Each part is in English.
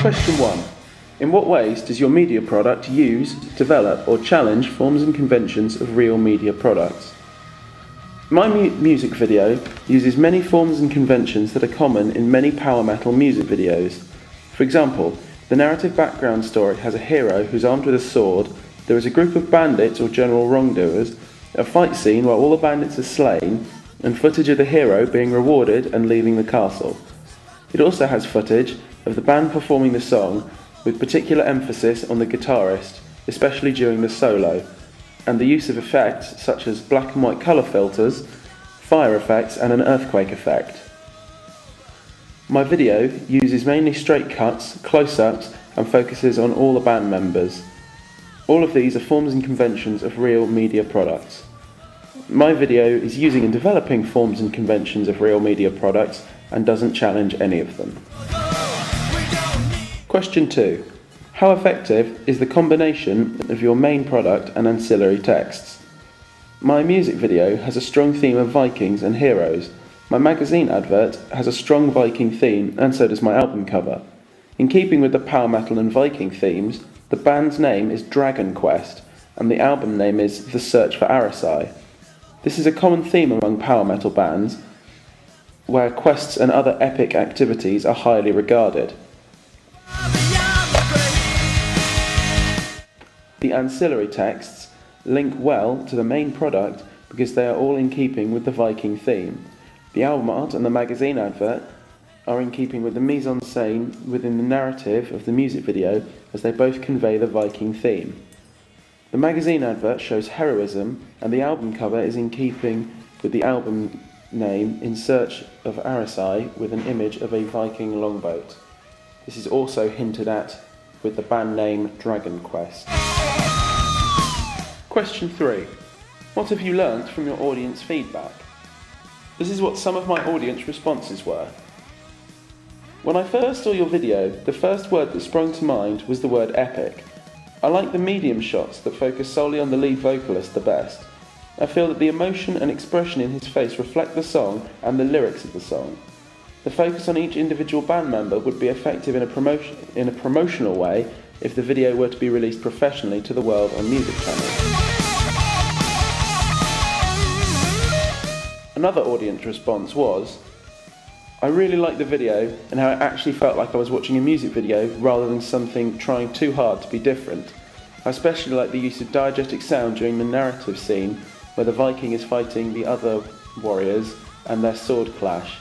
Question 1. In what ways does your media product use, develop or challenge forms and conventions of real media products? My music video uses many forms and conventions that are common in many power metal music videos. For example, the narrative background story has a hero who's armed with a sword, there is a group of bandits or general wrongdoers, a fight scene where all the bandits are slain, and footage of the hero being rewarded and leaving the castle. It also has footage of the band performing the song, with particular emphasis on the guitarist, especially during the solo, and the use of effects such as black and white colour filters, fire effects and an earthquake effect. My video uses mainly straight cuts, close-ups and focuses on all the band members. All of these are forms and conventions of real media products. My video is using and developing forms and conventions of real media products and doesn't challenge any of them. Question 2. How effective is the combination of your main product and ancillary texts? My music video has a strong theme of Vikings and heroes. My magazine advert has a strong Viking theme, and so does my album cover. In keeping with the power metal and Viking themes, the band's name is Dragon Quest, and the album name is The Search for Arasai. This is a common theme among power metal bands, where quests and other epic activities are highly regarded. The ancillary texts link well to the main product because they are all in keeping with the Viking theme. The album art and the magazine advert are in keeping with the mise-en-scène within the narrative of the music video, as they both convey the Viking theme. The magazine advert shows heroism, and the album cover is in keeping with the album name In Search of Arasai, with an image of a Viking longboat. This is also hinted at with the band name Dragon Quest. Question 3. What have you learnt from your audience feedback? This is what some of my audience responses were. When I first saw your video, the first word that sprung to mind was the word epic. I like the medium shots that focus solely on the lead vocalist the best. I feel that the emotion and expression in his face reflect the song and the lyrics of the song. The focus on each individual band member would be effective in a promotional way if the video were to be released professionally to the world on music channels. Another audience response was, I really liked the video and how it actually felt like I was watching a music video rather than something trying too hard to be different. I especially like the use of diegetic sound during the narrative scene where the Viking is fighting the other warriors and their sword clash.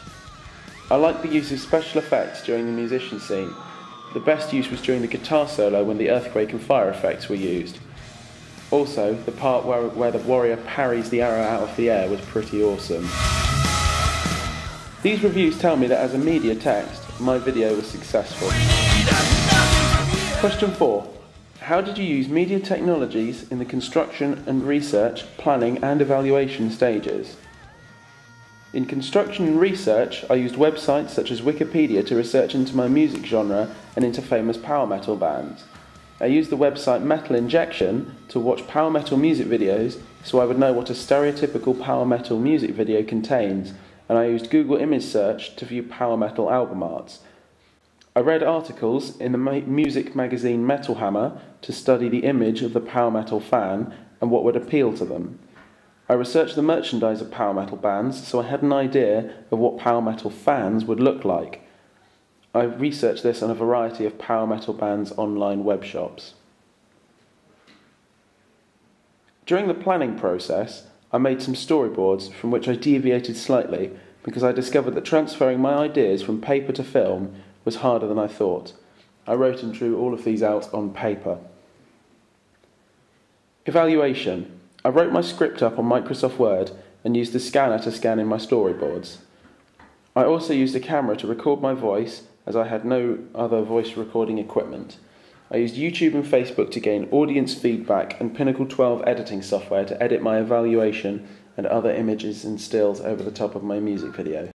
I like the use of special effects during the musician scene. The best use was during the guitar solo when the earthquake and fire effects were used. Also, the part where the warrior parries the arrow out of the air was pretty awesome. These reviews tell me that as a media text, my video was successful. Question 4. How did you use media technologies in the construction and research, planning and evaluation stages? In construction and research, I used websites such as Wikipedia to research into my music genre and into famous power metal bands. I used the website Metal Injection to watch power metal music videos so I would know what a stereotypical power metal music video contains, and I used Google Image Search to view power metal album arts. I read articles in the music magazine Metal Hammer to study the image of the power metal fan and what would appeal to them. I researched the merchandise of power metal bands so I had an idea of what power metal fans would look like. I researched this on a variety of power metal bands' online web shops. During the planning process, I made some storyboards from which I deviated slightly because I discovered that transferring my ideas from paper to film was harder than I thought. I wrote and drew all of these out on paper. Evaluation. I wrote my script up on Microsoft Word and used the scanner to scan in my storyboards. I also used a camera to record my voice as I had no other voice recording equipment. I used YouTube and Facebook to gain audience feedback and Pinnacle 12 editing software to edit my evaluation and other images and stills over the top of my music video.